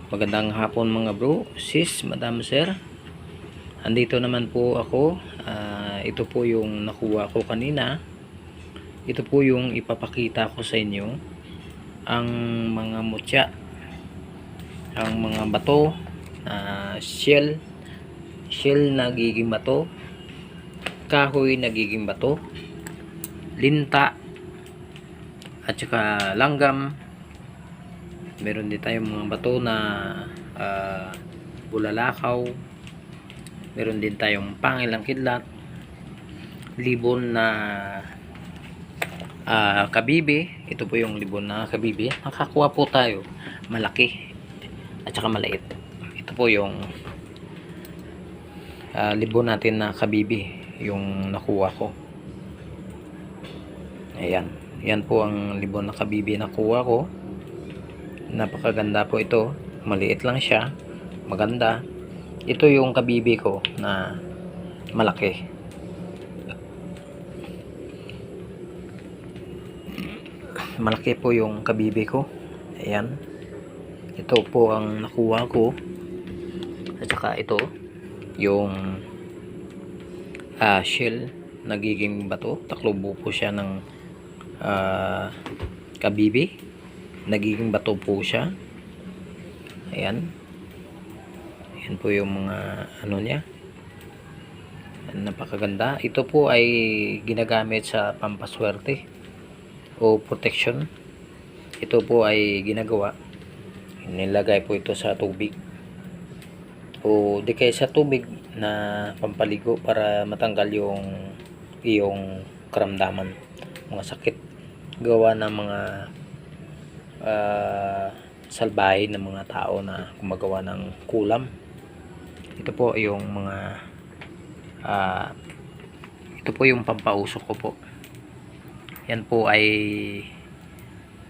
Magandang hapon mga bro, sis, madam, sir. Andito naman po ako. Ito po yung nakuha ko kanina. Ito po yung ipapakita ko sa inyo. Ang mga mutya, ang mga bato, shell nagiging bato, kahoy nagiging bato, linta, at saka langgam. Meron din tayong mga bato na bulalakaw. Meron din tayong pangilang kidlat, libon na kabibi. Ito po yung libon na kabibi. Nakakuha po tayo malaki at saka maliit. Ito po yung libon natin na kabibi, yung nakuha ko. Ayan, yan po ang libon na kabibi na nakuha ko. Napakaganda po ito, maliit lang siya, maganda. Ito yung kabibi ko na malaki. Malaki po yung kabibi ko. Ayan, ito po ang nakuha ko. At saka ito yung shell nagiging bato. Taklobo po siya ng kabibi, nagiging bato po siya. Ayan, yan po yung mga ano niya, napakaganda. Ito po ay ginagamit sa pampaswerte o protection. Ito po ay ginagawa, nilagay po ito sa tubig o di kaya sa tubig na pampaligo para matanggal yung iyong karamdaman, mga sakit gawa ng mga salbahe ng mga tao na gumagawa ng kulam. Ito po yung mga ito po yung pampausok ko po. Yan po ay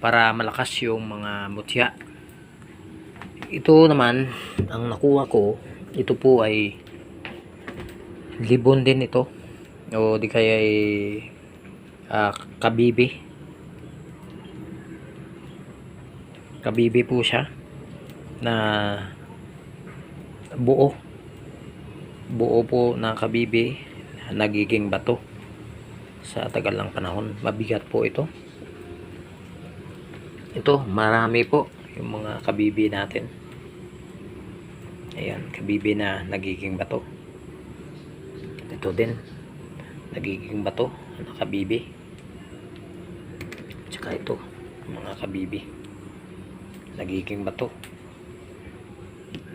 para malakas yung mga mutya. Ito naman ang nakuha ko, ito po ay libon din ito o di kaya ay kabibi. Kabibi po siya na buo po na kabibi, nagiging bato sa tagal ng panahon. Mabigat po ito. Ito, marami po yung mga kabibi natin. Ayan, kabibi na nagiging bato. Ito din, nagiging bato na kabibi. Tsaka ito, mga kabibi, nagiging bato.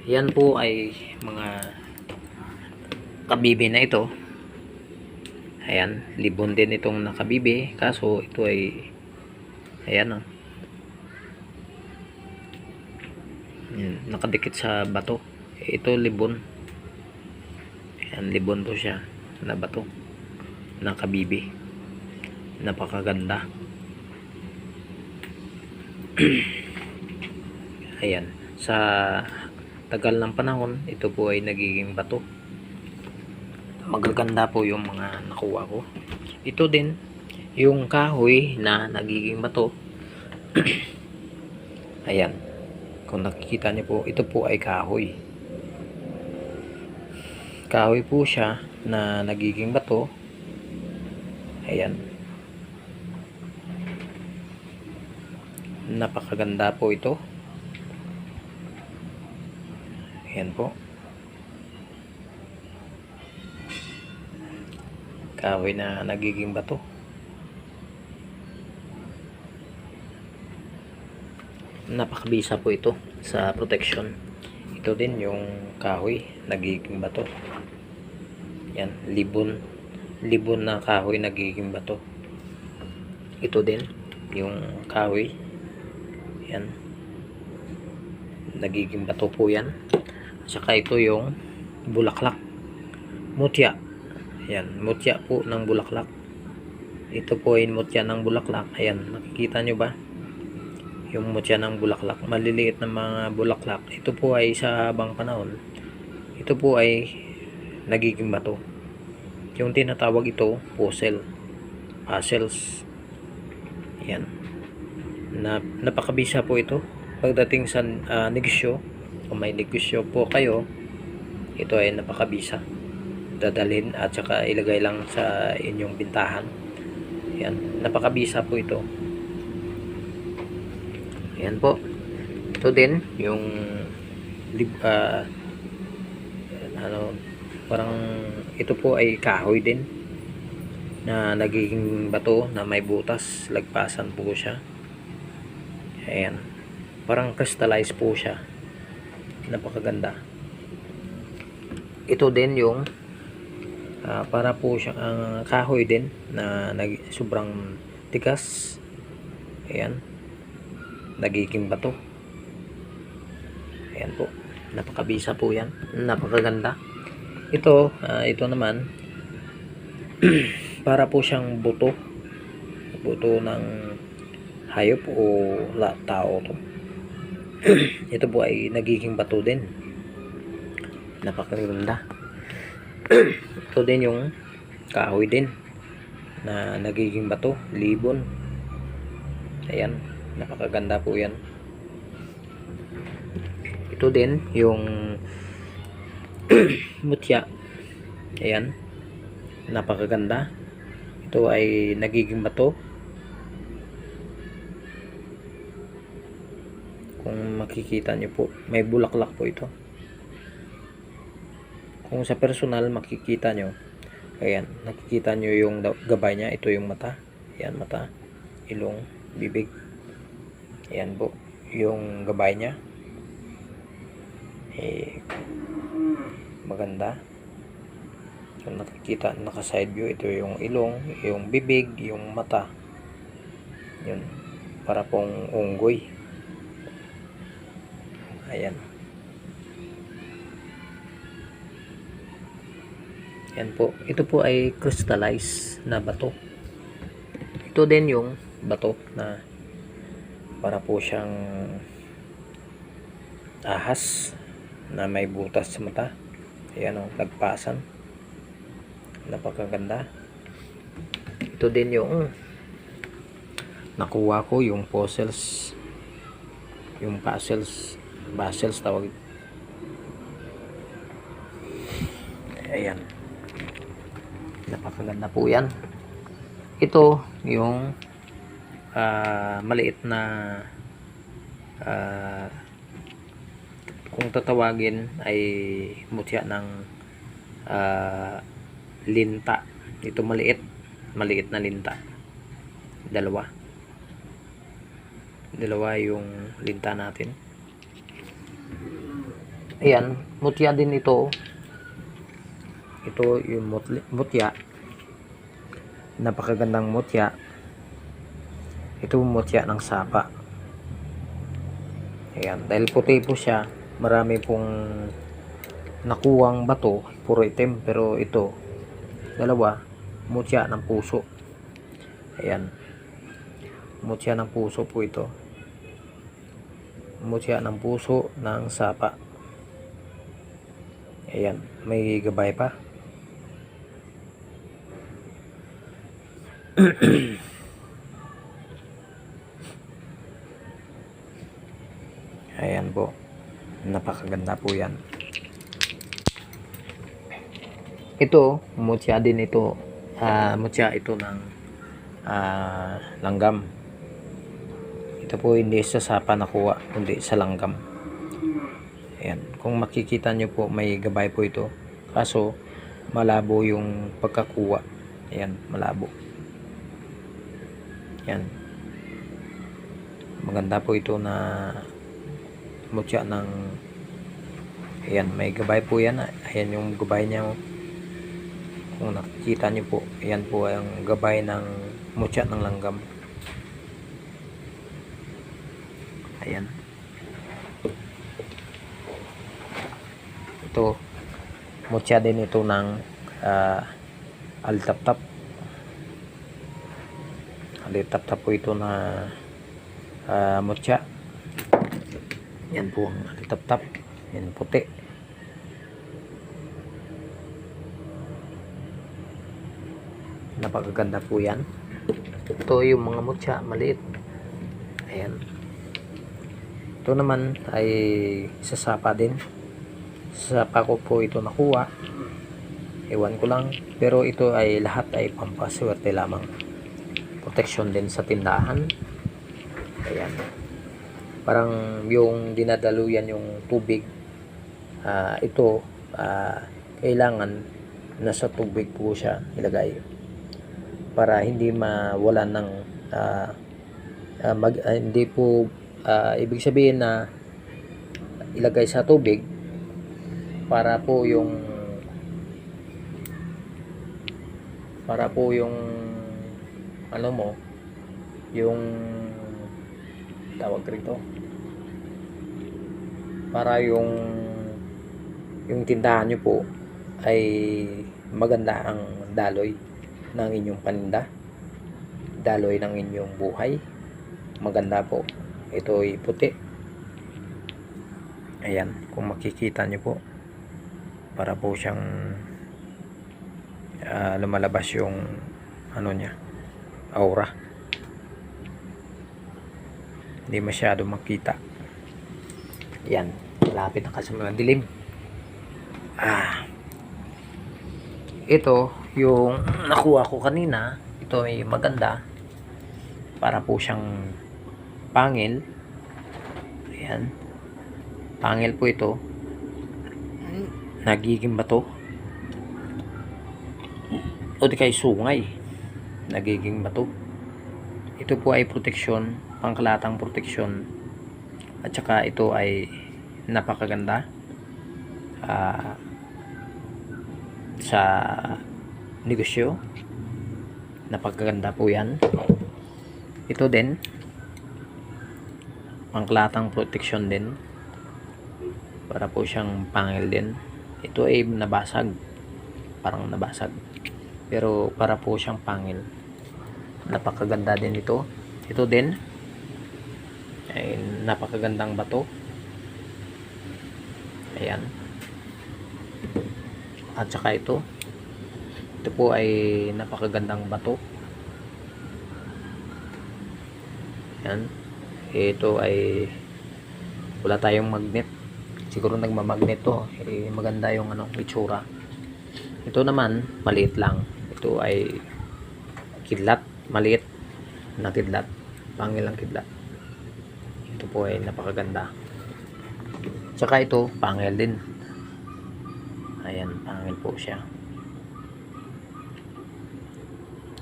Yan po ay mga kabibi na ito. Ayan, libon din itong nakabibi, kaso ito ay ayan nakadikit sa bato. Ito libon. Ayan, libon po siya na bato na kabibi. Napakaganda. Ayan, sa tagal ng panahon, ito po ay nagiging bato. Magaganda po yung mga nakuha ko. Ito din yung kahoy na nagiging bato. Ayan, kung nakikita niyo po, ito po ay kahoy. Kahoy po siya na nagiging bato. Ayan, napakaganda po ito. Ayan po, kahoy na nagiging bato. Napakabisa po ito sa protection. Ito din yung kahoy nagiging bato. Yan, libon na kahoy nagiging bato. Ito din yung kahoy, yan, nagiging bato po yan. Saka ito yung bulaklak, mutya. Yan, mutya po ng bulaklak. Ito po ay mutya ng bulaklak. Ayan, nakikita nyo ba yung mutya ng bulaklak? Maliliit na mga bulaklak. Ito po ay sa habang panahon, ito po ay nagiging bato. Yung tinatawag ito puzzle, puzzles. Yan, napakabisa po ito pagdating sa negosyo kung may negosyo po kayo, ito ay napakabisa. Dadalhin at saka ilagay lang sa inyong bintahan. Yan, napakabisa po ito. Yan po. Ito din yung parang ito po ay kahoy din na nagiging bato na may butas, lagpasan po siya. Ayan, parang crystallized po siya, napakaganda. Ito din yung para po siyang kahoy din na sobrang tigas. Ayan, nagiging bato. Ayan po, napakabisa po yan, napakaganda. Ito naman para po siyang buto ng hayop o tao to. Ito po ay nagiging bato din, napakaganda. Ito din yung kahoy din na nagiging bato, libon. Ayan, napakaganda po yan. Ito din yung mutya. Ayan, napakaganda. Ito ay nagiging bato. Kung makikita nyo po, may bulaklak po ito. Kung sa personal makikita nyo, ayan, nakikita nyo yung gabay niya. Ito yung mata. Ayan, mata, ilong, bibig. Ayan po yung gabay niya. Maganda. Kung nakikita, naka side view, ito yung ilong, yung bibig, yung mata. Yun, para pong unggoy. Ayan. Yan po. Ito po ay crystallized na bato. Ito din yung bato na para po siyang ahas na may butas sa mata. Ayan o, lagpasan. Napakaganda. Ito din yung nakuha ko, yung fossils, yung basils tawag. Ayan, napakaganda po yan. Ito yung maliit na kung tatawagin ay mutya ng linta. Ito maliit na linta. Dalawa yung linta natin. Ayan, mutya din ito. Ito yung mutya, napakagandang mutya. Ito mutya ng sapa. Ayan, dahil puti po siya, marami pong nakuwang bato, puro itim, pero ito dalawa, mutya ng puso. Ayan, mutya ng puso po ito. Mutya ng puso ng sapa. Ayan, may gabay pa. Ayan po, napakaganda po yan. Ito, mutya din ito. Mutya ito ng langgam. Ito po hindi sa sapa nakuha, kundi sa langgam. Ayan, kung makikita nyo po, may gabay po ito. Kaso malabo yung pagkakuha. Ayan, malabo. Ayan, maganda po ito na mutya ng, ayan, may gabay po yan. Ayan yung gabay niya. Kung nakikita nyo po, ayan po ang gabay ng mutya ng langgam. Ayan, ito mutya din ito ng alitaptap. Alitaptap po ito na mutya. Yan po ang alitaptap. Yan puti. Napakaganda po yan. Ito yung mga mutya maliit. Ayan, ito Ito naman ay sasapa din. Sasapa ko po ito nakuha. Ewan ko lang. Pero ito ay lahat ay pampaswerte lamang. Protection din sa tindahan. Ayan. Parang yung dinadaluyan yung tubig. Ito kailangan nasa tubig po siya ilagay para hindi mawalan ng hindi po ibig sabihin na ilagay sa tubig para po yung ano mo, yung tawag rito, para yung tindahan nyo po ay maganda ang daloy ng inyong paninda, daloy ng inyong buhay, maganda po. Ito ay puti. Ayan, kung makikita nyo po, para po siyang lumalabas yung ano niya, aura. Hindi masyado makita. Yan, malapit na kasi mga dilim. Ito yung nakuha ko kanina. Ito ay maganda, para po siyang pangil. Ayan, pangil po ito, nagiging bato o di kay sungay, nagiging bato. Ito po ay proteksyon, pangkalatang proteksyon, at saka ito ay napakaganda sa negosyo. Napakaganda po yan. Ito din pangkalatang proteksyon din, para po siyang pangil din. Ito ay nabasag, parang nabasag, pero para po siyang pangil. Napakaganda din ito. Ito din ay napakagandang bato. Ayan. At saka ito po ay napakagandang bato. Ayan. Ito ay wala tayong magnet, siguro nagmamagnet to. Maganda yung itsura. Ito naman maliit lang. Ito ay kidlat, maliit na kidlat, pangil ang kidlat. Ito po ay napakaganda. Tsaka ito pangil din. Ayan, pangil po siya.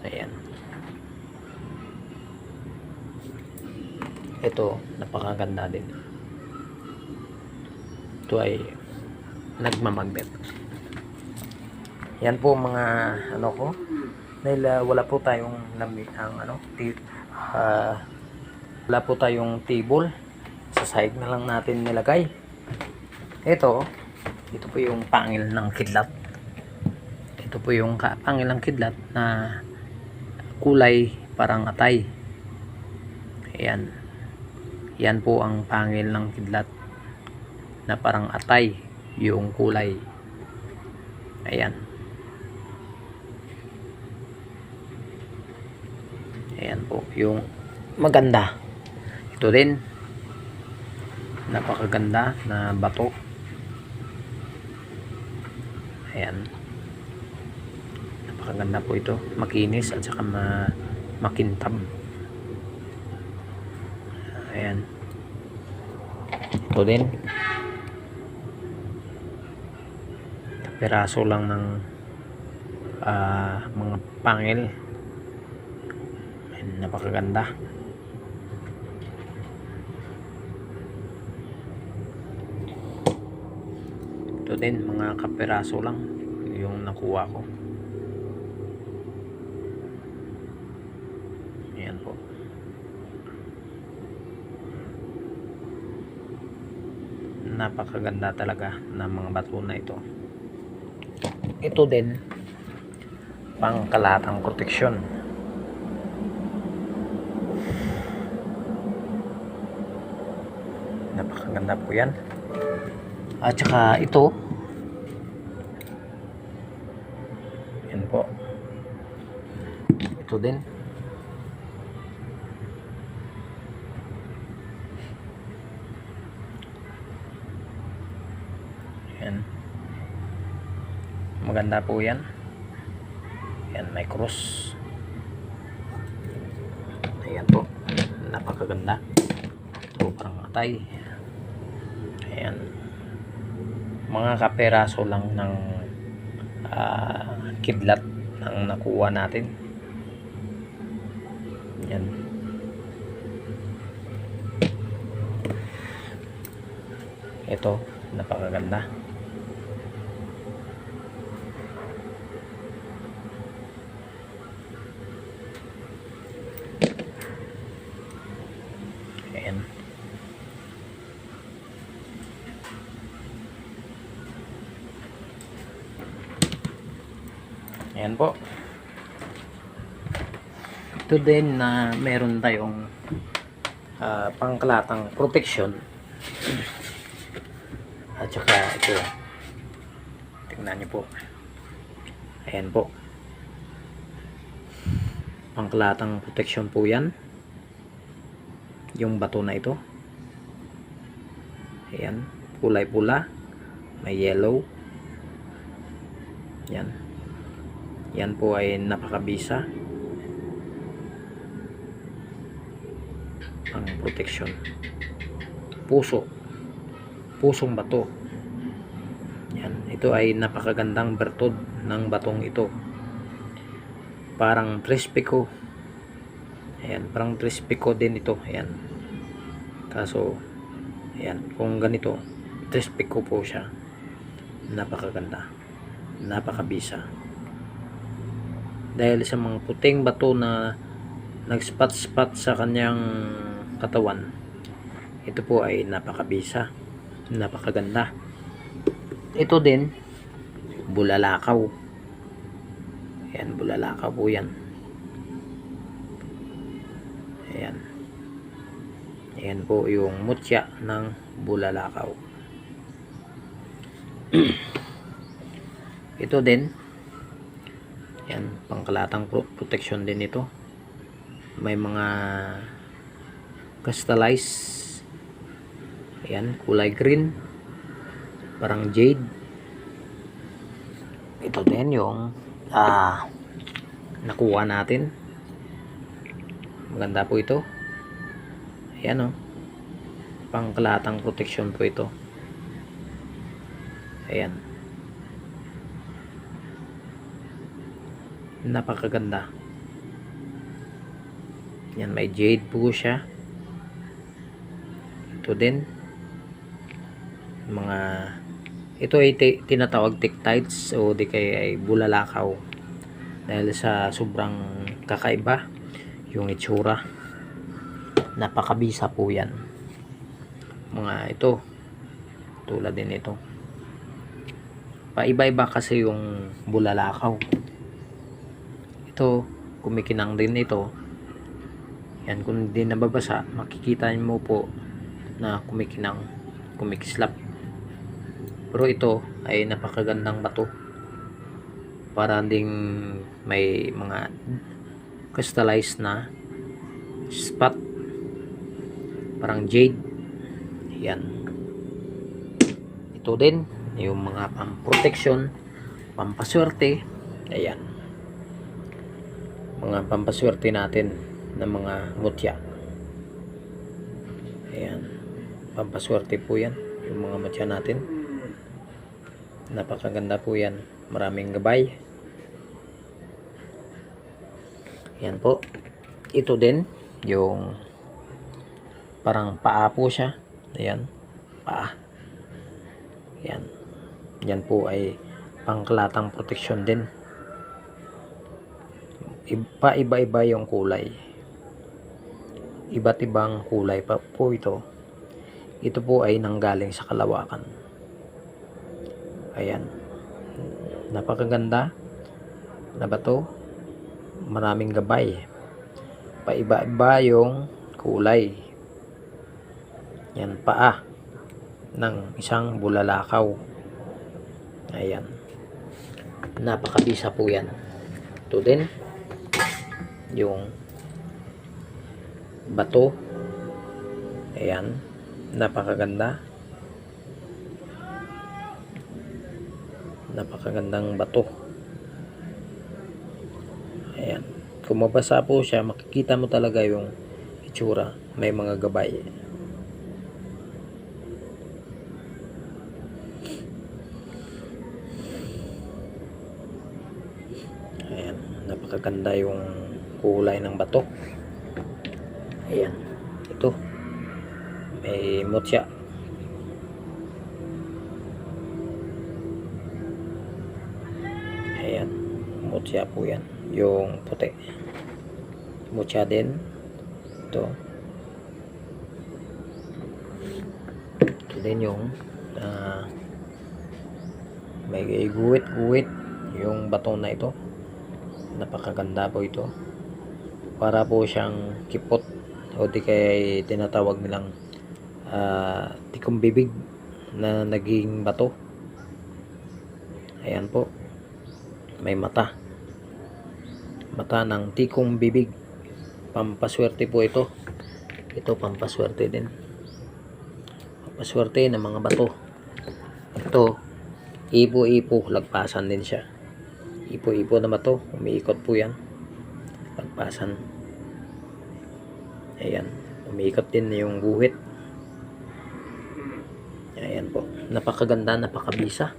Ayan. Ito napakaganda din. Ito ay nagmamagnet. Yan po mga ano ko, dahil wala po tayong wala po tayong table, sa side na lang natin nilagay. Ito po yung pangil ng kidlat. Ito po yung pangil ng kidlat na kulay parang atay. Ayan. Yan po ang pangil ng kidlat na parang atay yung kulay. Ayan. Ayan po yung maganda. Ito din napakaganda na bato. Ayan, napakaganda po ito, makinis at saka makintab. Ayan, ito din piraso lang ng mga pangil. Ayan, napakaganda. Ito din mga kapiraso lang yung nakuha ko. Ayan po. Napakaganda talaga ng mga bato na ito. Ito din pangkalatang proteksyon. Napakaganda po yan. At saka ito, yan po, ito din Yan. Maganda po yan. Yan, may cross. Ayan po. Napakaganda. Sobrang matay. Ayan. Mga kaperaso lang ng kidlat ang nakuha natin. Yan. Ito, napakaganda. Ayan. Ayan po. Ito din na meron tayong pangkalatang protection. At saka ito. Tingnan nyo po. Ayan po. Pangkalatang protection po yan. Yung bato na ito. Ayan. Kulay pula. May yellow. Yan. Yan po ay napakabisa. Ang protection. Puso. Pusong bato. Yan. Ito ay napakagandang bertod ng batong ito. Parang trispico. Ayan. Parang trispico din ito. Ayan. Kaso, ayan. Kung ganito, trispico po siya. Napakaganda. Napakabisa. Dahil sa mga puting bato na nagspot-spot sa kanyang katawan, ito po ay napakabisa, napakaganda. Ito din, bulalakaw. Ayan, bulalakaw po yan. Ayan. Ayan po yung mutya ng bulalakaw. Ito din, yan, pangkalatang protection din ito. May mga crystallize. Ayan, kulay green. Parang jade. Ito din yung nakuha natin. Maganda po ito. Ayan, oh. Pangkalatang protection po ito. Ayan. Napakaganda. Yan, may jade po siya. Ito din. Mga ito ay tinatawag tektites o di kaya ay bulalakaw. Dahil sa sobrang kakaiba yung itsura. Napakabisa po yan. Mga ito. Tulad din ito. Paiba-iba kasi yung bulalakaw. Ito, kumikinang din ito. Yan, kung hindi nababasa, makikita mo po na kumikinang, kumikislap. Pero ito ay napakagandang bato. Para ding may mga crystallized na spot. Parang jade. Yan. Ito din, yung mga pang-protection, pampaswerte. Ayan. Mga pampaswerte natin ng mga mutya. Ayan. Pampaswerte po yan. Yung mga mutya natin. Napakaganda po yan. Maraming gabay. Yan po. Ito din. Yung parang paa po siya. Ayan. Paa. Yan. Yan po ay pangkalatang protection din. Iba-iba yung kulay. Iba't ibang kulay pa po ito. Ito po ay nanggaling sa kalawakan. Ayan. Napakaganda na bato. Maraming gabay. Paiba-iba yung kulay. Yan, paa ng isang bulalakaw. Ayan. Napakabisa po yan. Ito din yung bato. Ayan, napakaganda. napakagandang bato. Ayan, kung mabasa po siya, makikita mo talaga yung itsura, may mga gabay. Ayan, napakaganda yung kulay ng bato. Ayan, ito may mutya. Ayan, mutya po yan, yung puti. Mutya din ito. Ito din yung may guwit-guwit yung bato na ito. Napakaganda po ito. Para po siyang kipot o di kaya tinatawag nilang tikong bibig na naging bato. Ayan po, may mata ng tikong bibig. Pampaswerte po ito. Ito pampaswerte din, pampaswerte ng mga bato. Ito ipo-ipo, lagpasan din siya. Ipo-ipo na bato, umiikot po yan, lagpasan. Ayan, umiikot din yung guhit. Ayan po, napakaganda, napakabisa.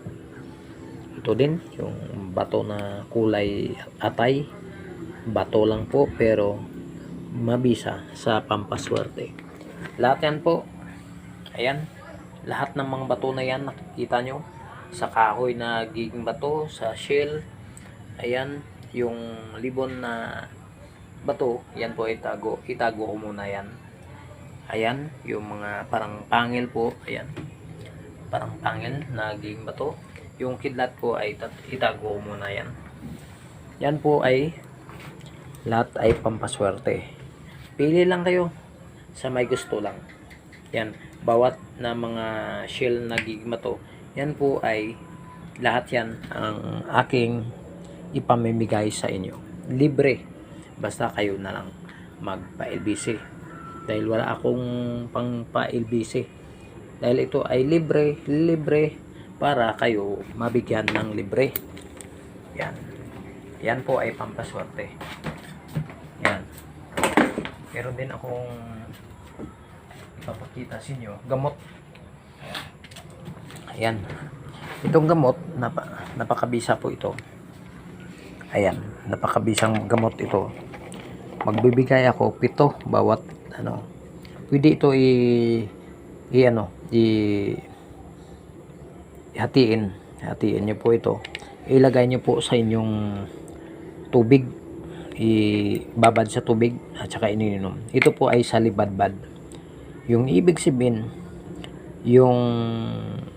Ito din yung bato na kulay atay, bato lang po pero mabisa sa pampaswerte. Lahat yan po, ayan, lahat ng mga bato na yan nakikita nyo sa kahoy na giging bato, sa shell. Ayan, yung libon na bato, yan po itago ko muna yan. Ayan, yung mga parang pangil po, ayan, parang pangil na giging bato. Yung kidlat po ay itago ko muna yan. Yan po ay lahat ay pampaswerte. Pili lang kayo sa may gusto lang. Yan, bawat na mga shell na giging bato, yan po ay lahat yan ang aking ipamimigay sa inyo. Libre. Basta kayo na lang magpa-LBC. Dahil wala akong pang pa-LBC. Dahil ito ay libre para kayo mabigyan ng libre. Yan. Yan po ay pampaswerte. Yan. Meron din akong ipapakita sa inyo. Gamot. Ayan. Itong gamot, napakabisa po ito. Ayan, napakabisang gamot ito. Magbibigay ako 7 bawat ano. Pwede ito hatiin niyo po ito. Ilagay niyo po sa inyong tubig. Ibabad sa tubig at saka iniinom. Ito po ay salibadbad. Yung ibig sabihin, yung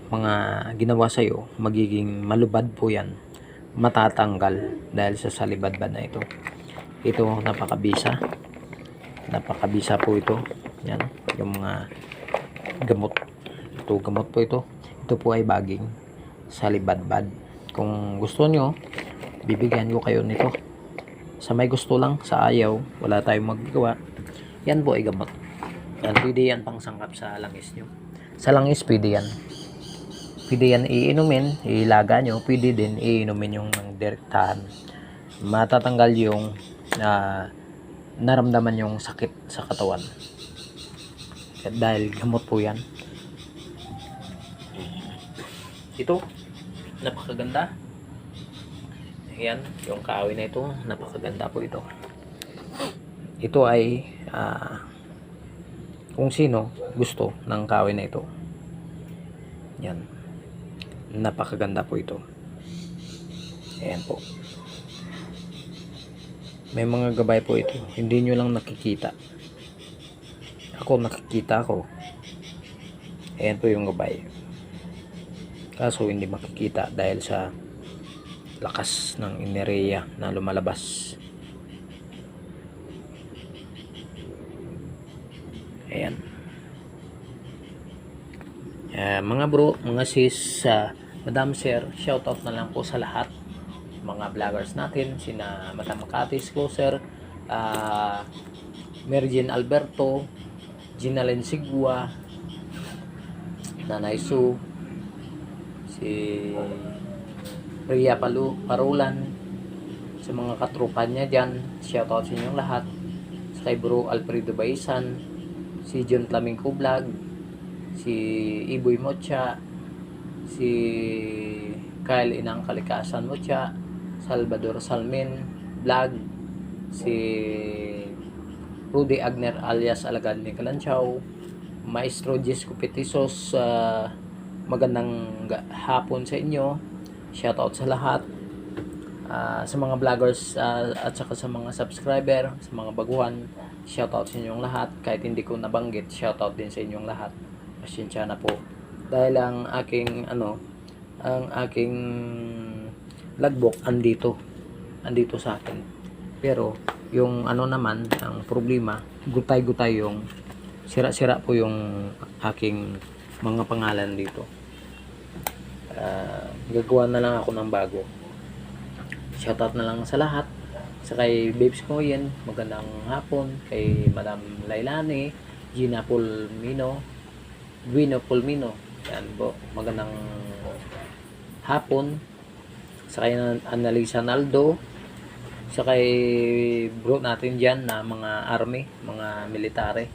mga ginawa sa iyo magiging malubad po yan, matatanggal dahil sa salibadbad na ito. Ito napakabisa po ito. Yan, yung mga gamot. Ito gamot po ito. Ito po ay baging salibadbad. Kung gusto nyo, bibigyan ko kayo nito. Sa may gusto lang, sa ayaw, wala tayong magagawa. Yan po ay gamot. Yan, pwede yan pang sangkap sa langis nyo. Sa langis pwede yan. Pwede yan iinumin, ilaga nyo. Pwede din iinumin yung direktahan. Matatanggal yung naramdaman yung sakit sa katawan. Dahil gamot po yan. Ito, napakaganda. Ayan, yung kahoy na ito, napakaganda po ito. Ito ay kung sino gusto ng kahoy na ito. Yan. Napakaganda po ito. Ayan po. May mga gabay po ito. Hindi nyo lang nakikita. Ako nakikita ko. Ayan po yung gabay. Kaso hindi makikita dahil sa lakas ng enerhiya na lumalabas. Ayan. Mga bro, mga sis, Madam Sir, shoutout na lang po sa lahat mga vloggers natin, sina Madam Katis Closer, Mergin Alberto, Ginalen Sigua, Nanay Su, si Rhea Parulan, sa mga katrupan niya dyan, shoutout sa inyong lahat. Sa kay Bro Alfredo Baisan, si John Flamenco Vlog, si Iboy Mocha, si Kyle Inang Kalikasan Mocha, Salvador Salmin Vlog, si Rudy Agner alias Alagad ni Kalanchaw, Maestro Jesco Petisos, magandang hapon sa inyo. Shoutout sa lahat. Sa mga vloggers at saka sa mga subscriber, sa mga baguhan, shoutout sa inyong lahat. Kahit hindi ko nabanggit, shoutout din sa inyong lahat. Pasensya na po. Dahil ang aking logbook andito sa akin. Pero yung naman, ang problema, gutay-gutay yung sira-sira po yung aking mga pangalan dito. Gagawa na lang ako ng bago. Shoutout na lang sa lahat. Sa kay Babes ko yan, magandang hapon. Kay Madam Lailani, Gina Pulmino, Guino Pulmino, yan po, magandang hapon. Sa kay Annalisa Naldo, sa kay bro natin dyan na mga army, mga military,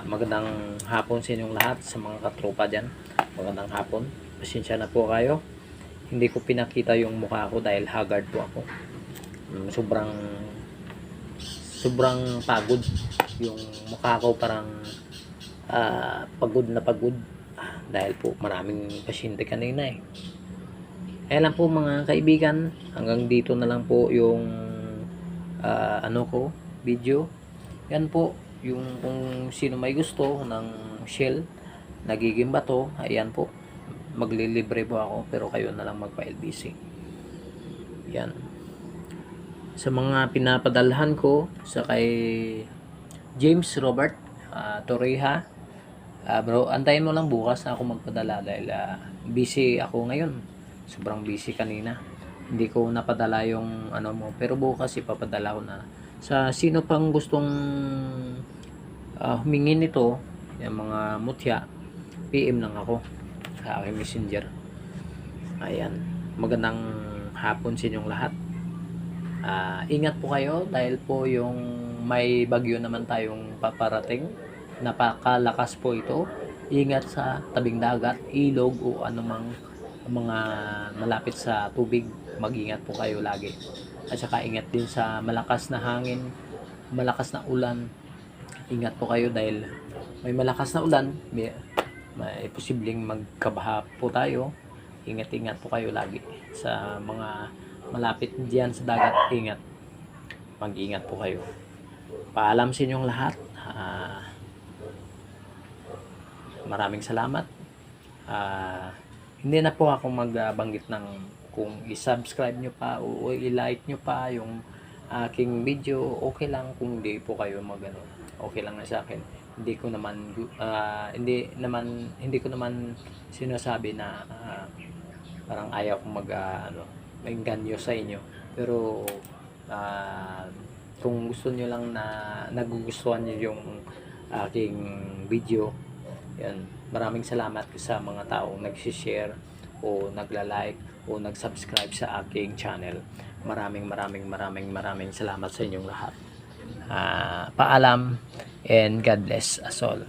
magandang hapon sa inyong lahat. Sa mga katropa dyan, magandang hapon. Pasensya na po kayo, hindi ko pinakita yung mukha ko dahil haggard po ako. Sobrang pagod yung mukha ko, parang pagod na pagod dahil po maraming pasyente kanina eh. Kaya lang po mga kaibigan, hanggang dito na lang po yung video. Yan po yung kung sino may gusto ng shell nagiging bato, ayan po, maglilibre po ako, pero kayo na lang magpa-LBC. Yan. Sa mga pinapadalhan ko, sa kay James Robert Torreja, bro, antayin mo lang bukas na ako magpadala dahil busy ako ngayon. Sobrang busy kanina. Hindi ko napadala yung mo, pero bukas ipapadala ko na. Sa sino pang gustong humingi nito, yung mga mutya, PM lang ako sa aking messenger. Ayan, magandang hapon sa inyong lahat. Ingat po kayo dahil po yung may bagyo naman tayong paparating. Napakalakas po ito. Ingat sa tabing dagat, ilog o anumang mga malapit sa tubig. Mag-ingat po kayo lagi. At saka ingat din sa malakas na hangin, malakas na ulan. Ingat po kayo dahil may malakas na ulan, may posibleng magkabaha po tayo. Ingat-ingat po kayo lagi. Sa mga malapit diyan sa dagat, ingat. Mag-ingat po kayo. Paalam sa inyong lahat. Maraming salamat. Hindi na po ako magbanggit ng kung i-subscribe nyo pa o i-like nyo pa yung aking video. Okay lang kung hindi po kayo magano. Okay lang na sa akin. Hindi ko naman sinasabi na parang ayaw kong maingganyo sa inyo. Pero kung gusto nyo lang na nagugustuhan nyo yung aking video, yan, maraming salamat sa mga taong nag-share o nagla-like o nag-subscribe sa aking channel. Maraming salamat sa inyong lahat. Paalam and God bless us all.